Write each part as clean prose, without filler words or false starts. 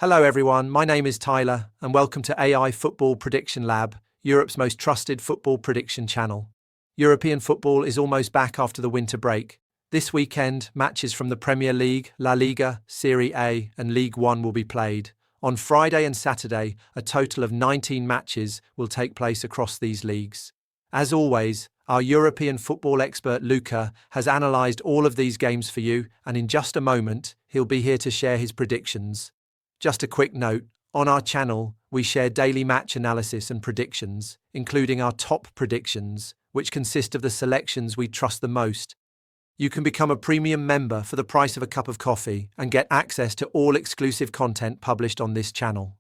Hello everyone, my name is Tyler and welcome to AI Football Prediction Lab, Europe's most trusted football prediction channel. European football is almost back after the winter break. This weekend, matches from the Premier League, La Liga, Serie A and Ligue 1 will be played. On Friday and Saturday, a total of 19 matches will take place across these leagues. As always, our European football expert Luca has analysed all of these games for you, and in just a moment, he'll be here to share his predictions. Just a quick note, on our channel, we share daily match analysis and predictions, including our top predictions, which consist of the selections we trust the most. You can become a premium member for the price of a cup of coffee and get access to all exclusive content published on this channel.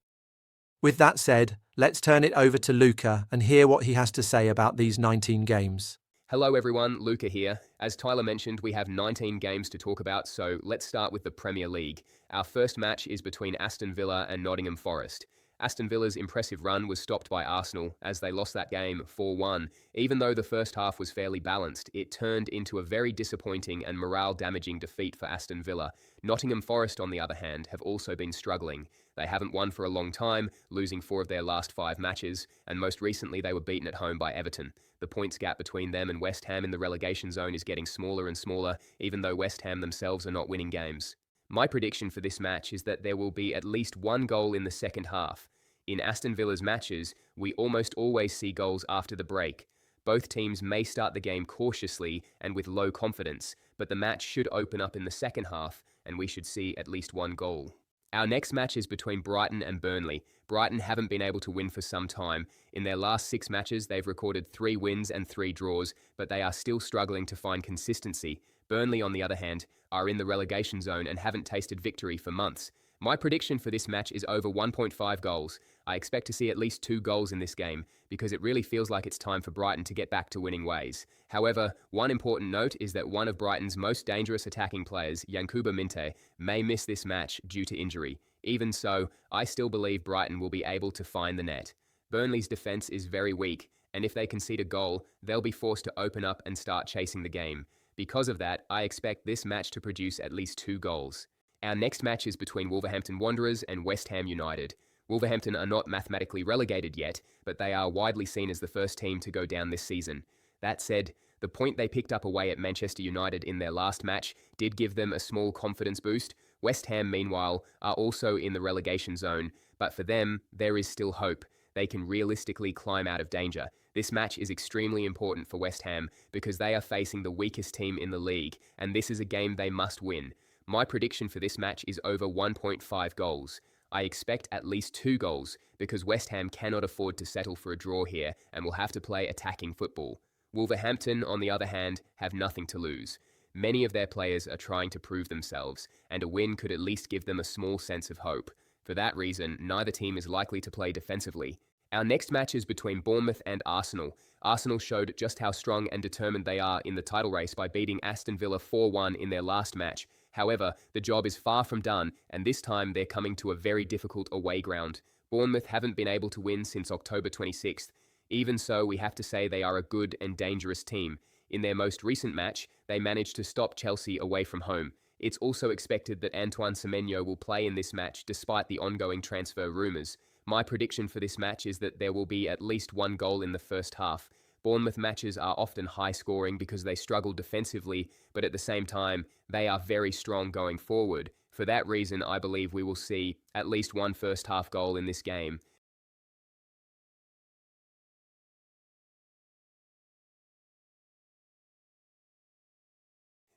With that said, let's turn it over to Luca and hear what he has to say about these 19 games. Hello everyone, Luca here. As Tyler mentioned, we have 19 games to talk about, so let's start with the Premier League. Our first match is between Aston Villa and Nottingham Forest. Aston Villa's impressive run was stopped by Arsenal as they lost that game 4-1. Even though the first half was fairly balanced, it turned into a very disappointing and morale-damaging defeat for Aston Villa. Nottingham Forest, on the other hand, have also been struggling. They haven't won for a long time, losing 4 of their last 5 matches, and most recently they were beaten at home by Everton. The points gap between them and West Ham in the relegation zone is getting smaller and smaller, even though West Ham themselves are not winning games. My prediction for this match is that there will be at least 1 goal in the second half. In Aston Villa's matches, we almost always see goals after the break. Both teams may start the game cautiously and with low confidence, but the match should open up in the second half, and we should see at least 1 goal. Our next match is between Brighton and Burnley. Brighton haven't been able to win for some time. In their last 6 matches, they've recorded 3 wins and 3 draws, but they are still struggling to find consistency. Burnley, on the other hand, are in the relegation zone and haven't tasted victory for months. My prediction for this match is over 1.5 goals. I expect to see at least 2 goals in this game, because it really feels like it's time for Brighton to get back to winning ways. However, one important note is that one of Brighton's most dangerous attacking players, Yankuba Minte, may miss this match due to injury. Even so, I still believe Brighton will be able to find the net. Burnley's defence is very weak, and if they concede a goal, they'll be forced to open up and start chasing the game. Because of that, I expect this match to produce at least 2 goals. Our next match is between Wolverhampton Wanderers and West Ham United. Wolverhampton are not mathematically relegated yet, but they are widely seen as the first team to go down this season. That said, the point they picked up away at Manchester United in their last match did give them a small confidence boost. West Ham, meanwhile, are also in the relegation zone, but for them, there is still hope. They can realistically climb out of danger. This match is extremely important for West Ham because they are facing the weakest team in the league, and this is a game they must win. My prediction for this match is over 1.5 goals. I expect at least 2 goals because West Ham cannot afford to settle for a draw here and will have to play attacking football. Wolverhampton, on the other hand, have nothing to lose. Many of their players are trying to prove themselves, and a win could at least give them a small sense of hope. For that reason, neither team is likely to play defensively. Our next match is between Bournemouth and Arsenal. Arsenal showed just how strong and determined they are in the title race by beating Aston Villa 4-1 in their last match. However, the job is far from done, and this time they're coming to a very difficult away ground. Bournemouth haven't been able to win since October 26th. Even so, we have to say they are a good and dangerous team. In their most recent match, they managed to stop Chelsea away from home. It's also expected that Antoine Semenyo will play in this match despite the ongoing transfer rumours. My prediction for this match is that there will be at least 1 goal in the first half. Bournemouth matches are often high-scoring because they struggle defensively, but at the same time, they are very strong going forward. For that reason, I believe we will see at least 1 first-half goal in this game.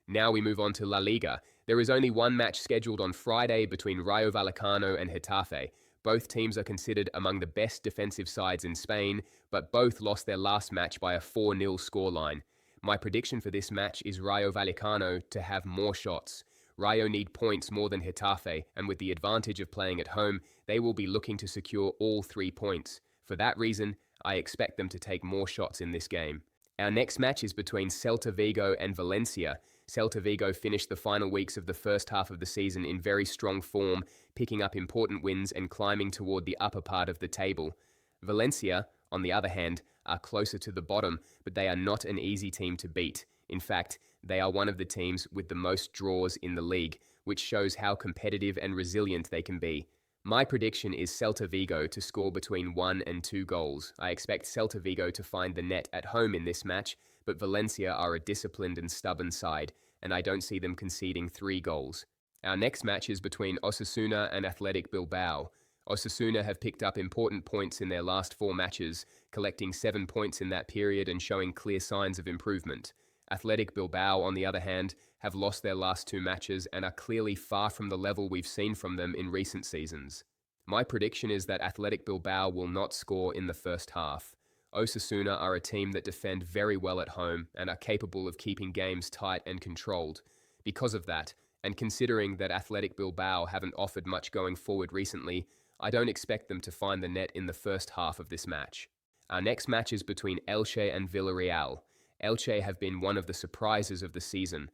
Now we move on to La Liga. There is only 1 match scheduled on Friday between Rayo Vallecano and Getafe. Both teams are considered among the best defensive sides in Spain, but both lost their last match by a 4-0 scoreline. My prediction for this match is Rayo Vallecano to have more shots. Rayo need points more than Getafe, and with the advantage of playing at home, they will be looking to secure all 3 points. For that reason, I expect them to take more shots in this game. Our next match is between Celta Vigo and Valencia. Celta Vigo finished the final weeks of the first half of the season in very strong form, picking up important wins and climbing toward the upper part of the table. Valencia, on the other hand, are closer to the bottom, but they are not an easy team to beat. In fact, they are one of the teams with the most draws in the league, which shows how competitive and resilient they can be. My prediction is Celta Vigo to score between 1 and 2 goals. I expect Celta Vigo to find the net at home in this match, but Valencia are a disciplined and stubborn side, and I don't see them conceding 3 goals. Our next match is between Osasuna and Athletic Bilbao. Osasuna have picked up important points in their last 4 matches, collecting 7 points in that period and showing clear signs of improvement. Athletic Bilbao, on the other hand, have lost their last 2 matches and are clearly far from the level we've seen from them in recent seasons. My prediction is that Athletic Bilbao will not score in the first half. Osasuna are a team that defend very well at home and are capable of keeping games tight and controlled. Because of that, and considering that Athletic Bilbao haven't offered much going forward recently, I don't expect them to find the net in the first half of this match. Our next match is between Elche and Villarreal. Elche have been one of the surprises of the season.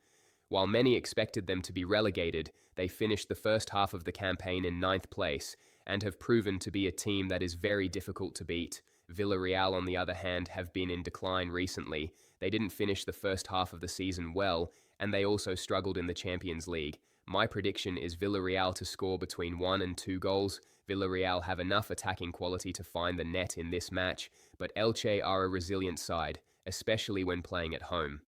While many expected them to be relegated, they finished the first half of the campaign in 9th place and have proven to be a team that is very difficult to beat. Villarreal, on the other hand, have been in decline recently. They didn't finish the first half of the season well, and they also struggled in the Champions League. My prediction is Villarreal to score between 1 and 2 goals. Villarreal have enough attacking quality to find the net in this match, but Elche are a resilient side, especially when playing at home.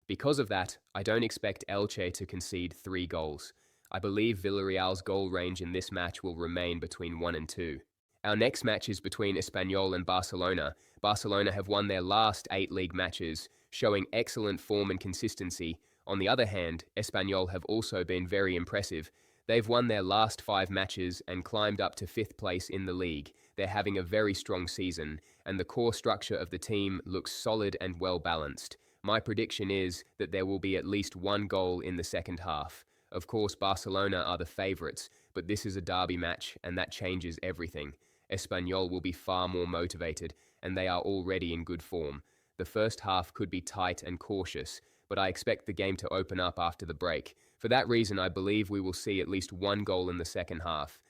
Because of that, I don't expect Elche to concede 3 goals. I believe Villarreal's goal range in this match will remain between 1 and 2. Our next match is between Espanyol and Barcelona. Barcelona have won their last 8 league matches, showing excellent form and consistency. On the other hand, Espanyol have also been very impressive. They've won their last 5 matches and climbed up to 5th place in the league. They're having a very strong season, and the core structure of the team looks solid and well balanced. My prediction is that there will be at least 1 goal in the second half. Of course, Barcelona are the favourites, but this is a derby match, and that changes everything. Espanyol will be far more motivated, and they are already in good form. The first half could be tight and cautious, but I expect the game to open up after the break. For that reason, I believe we will see at least 1 goal in the second half.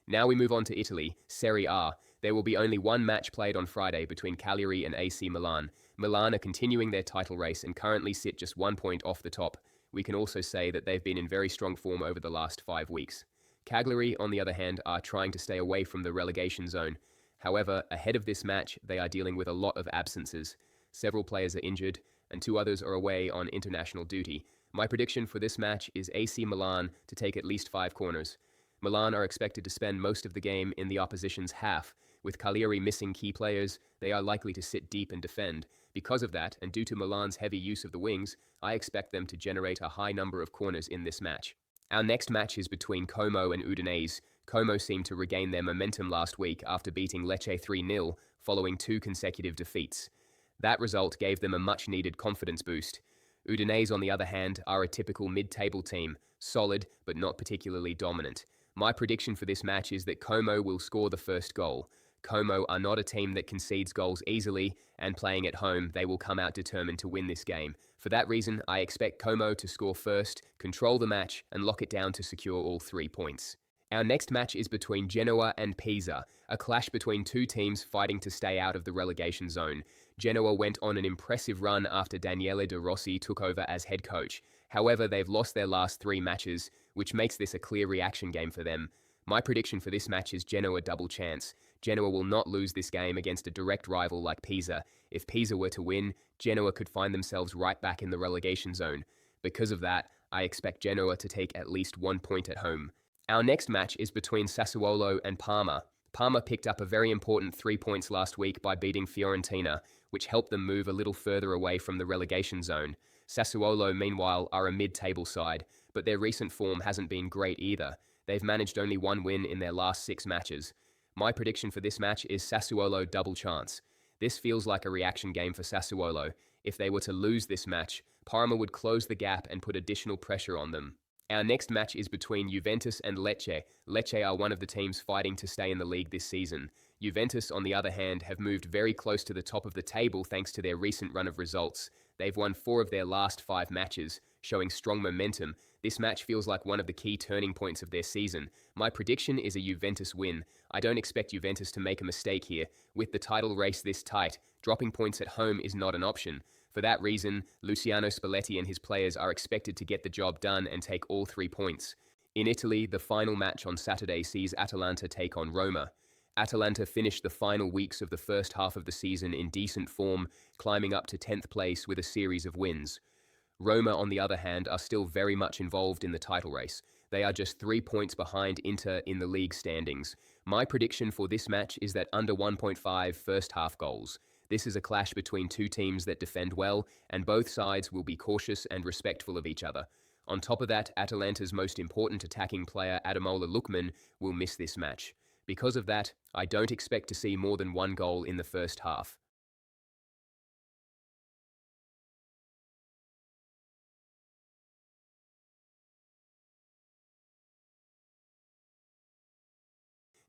Now we move on to Italy, Serie A. There will be only 1 match played on Friday between Cagliari and AC Milan. Milan are continuing their title race and currently sit just 1 point off the top. We can also say that they've been in very strong form over the last 5 weeks. Cagliari, on the other hand, are trying to stay away from the relegation zone. However, ahead of this match, they are dealing with a lot of absences. Several players are injured, and 2 others are away on international duty. My prediction for this match is AC Milan to take at least 5 corners. Milan are expected to spend most of the game in the opposition's half. With Cagliari missing key players, they are likely to sit deep and defend. Because of that, and due to Milan's heavy use of the wings, I expect them to generate a high number of corners in this match. Our next match is between Como and Udinese. Como seemed to regain their momentum last week after beating Lecce 3-0 following 2 consecutive defeats. That result gave them a much-needed confidence boost. Udinese, on the other hand, are a typical mid-table team, solid but not particularly dominant. My prediction for this match is that Como will score the first goal. Como are not a team that concedes goals easily, and playing at home, they will come out determined to win this game. For that reason, I expect Como to score first, control the match, and lock it down to secure all 3 points. Our next match is between Genoa and Pisa, a clash between 2 teams fighting to stay out of the relegation zone. Genoa went on an impressive run after Daniele De Rossi took over as head coach. However, they've lost their last 3 matches, which makes this a clear reaction game for them. My prediction for this match is Genoa double chance. Genoa will not lose this game against a direct rival like Pisa. If Pisa were to win, Genoa could find themselves right back in the relegation zone. Because of that, I expect Genoa to take at least 1 point at home. Our next match is between Sassuolo and Parma. Parma picked up a very important 3 points last week by beating Fiorentina, which helped them move a little further away from the relegation zone. Sassuolo, meanwhile, are a mid-table side, but their recent form hasn't been great either. They've managed only 1 win in their last 6 matches. My prediction for this match is Sassuolo double chance. This feels like a reaction game for Sassuolo. If they were to lose this match, Parma would close the gap and put additional pressure on them. Our next match is between Juventus and Lecce. Lecce are one of the teams fighting to stay in the league this season. Juventus, on the other hand, have moved very close to the top of the table thanks to their recent run of results. They've won 4 of their last 5 matches, showing strong momentum. This match feels like one of the key turning points of their season. My prediction is a Juventus win. I don't expect Juventus to make a mistake here. With the title race this tight, dropping points at home is not an option. For that reason, Luciano Spalletti and his players are expected to get the job done and take all 3 points. In Italy, the final match on Saturday sees Atalanta take on Roma. Atalanta finished the final weeks of the first half of the season in decent form, climbing up to 10th place with a series of wins. Roma, on the other hand, are still very much involved in the title race. They are just 3 points behind Inter in the league standings. My prediction for this match is that under 1.5 first-half goals. This is a clash between two teams that defend well, and both sides will be cautious and respectful of each other. On top of that, Atalanta's most important attacking player, Ademola Lookman, will miss this match. Because of that, I don't expect to see more than 1 goal in the first half.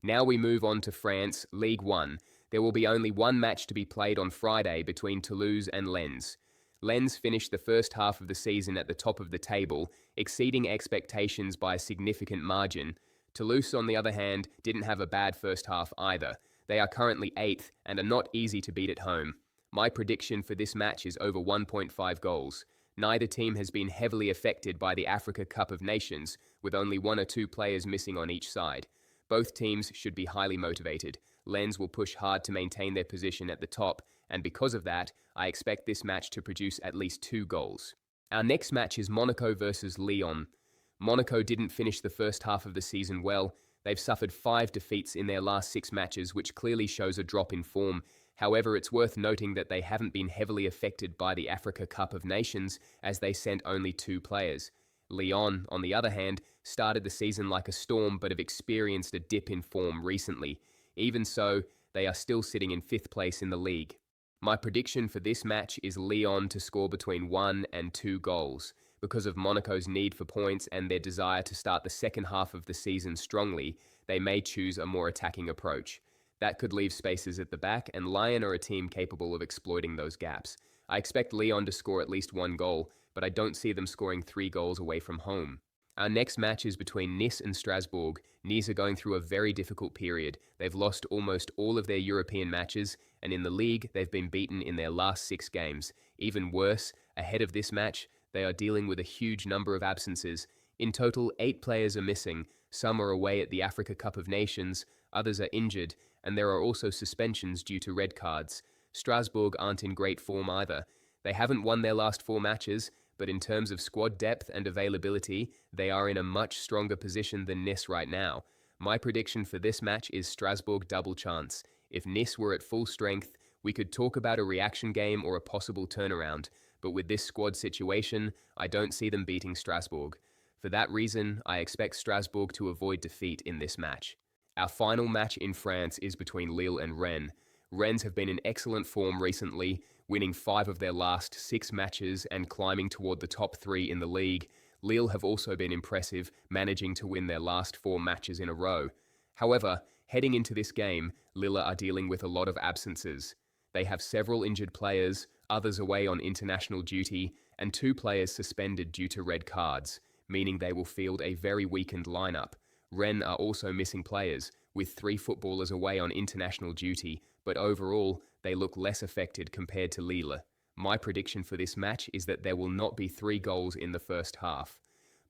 Now we move on to France, Ligue 1. There will be only one match to be played on Friday between Toulouse and Lens. Lens finished the first half of the season at the top of the table, exceeding expectations by a significant margin. Toulouse, on the other hand, didn't have a bad first half either. They are currently 8th and are not easy to beat at home. My prediction for this match is over 1.5 goals. Neither team has been heavily affected by the Africa Cup of Nations, with only 1 or 2 players missing on each side. Both teams should be highly motivated. Lens will push hard to maintain their position at the top, and because of that, I expect this match to produce at least 2 goals. Our next match is Monaco versus Lyon. Monaco didn't finish the first half of the season well. They've suffered 5 defeats in their last 6 matches, which clearly shows a drop in form. However, it's worth noting that they haven't been heavily affected by the Africa Cup of Nations, as they sent only 2 players. Lyon, on the other hand, started the season like a storm but have experienced a dip in form recently. Even so, they are still sitting in 5th place in the league. My prediction for this match is Lyon to score between 1 and 2 goals. Because of Monaco's need for points and their desire to start the second half of the season strongly, they may choose a more attacking approach. That could leave spaces at the back, and Lyon are a team capable of exploiting those gaps. I expect Lyon to score at least 1 goal, but I don't see them scoring 3 goals away from home. Our next match is between Nice and Strasbourg. Nice are going through a very difficult period. They've lost almost all of their European matches, and in the league, they've been beaten in their last 6 games. Even worse, ahead of this match, they are dealing with a huge number of absences. In total, 8 players are missing. Some are away at the Africa Cup of Nations, others are injured, and there are also suspensions due to red cards. Strasbourg aren't in great form either. They haven't won their last 4 matches, but in terms of squad depth and availability, they are in a much stronger position than Nice right now. My prediction for this match is Strasbourg double chance. If Nice were at full strength, we could talk about a reaction game or a possible turnaround, but with this squad situation, I don't see them beating Strasbourg. For that reason, I expect Strasbourg to avoid defeat in this match. Our final match in France is between Lille and Rennes. Rennes have been in excellent form recently, winning 5 of their last 6 matches and climbing toward the top 3 in the league. Lille have also been impressive, managing to win their last 4 matches in a row. However, heading into this game, Lille are dealing with a lot of absences. They have several injured players, others away on international duty, and 2 players suspended due to red cards, meaning they will field a very weakened lineup. Rennes are also missing players, with 3 footballers away on international duty, but overall, they look less affected compared to Lille. My prediction for this match is that there will not be 3 goals in the first half.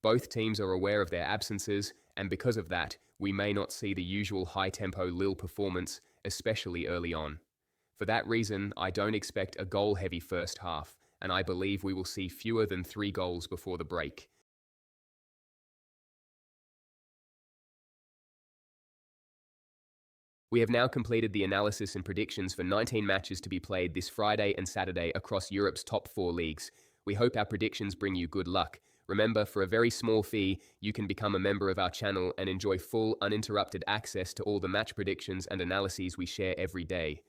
Both teams are aware of their absences, and because of that, we may not see the usual high-tempo Lille performance, especially early on. For that reason, I don't expect a goal-heavy first half, and I believe we will see fewer than 3 goals before the break. We have now completed the analysis and predictions for 19 matches to be played this Friday and Saturday across Europe's top 4 leagues. We hope our predictions bring you good luck. Remember, for a very small fee, you can become a member of our channel and enjoy full, uninterrupted access to all the match predictions and analyses we share every day.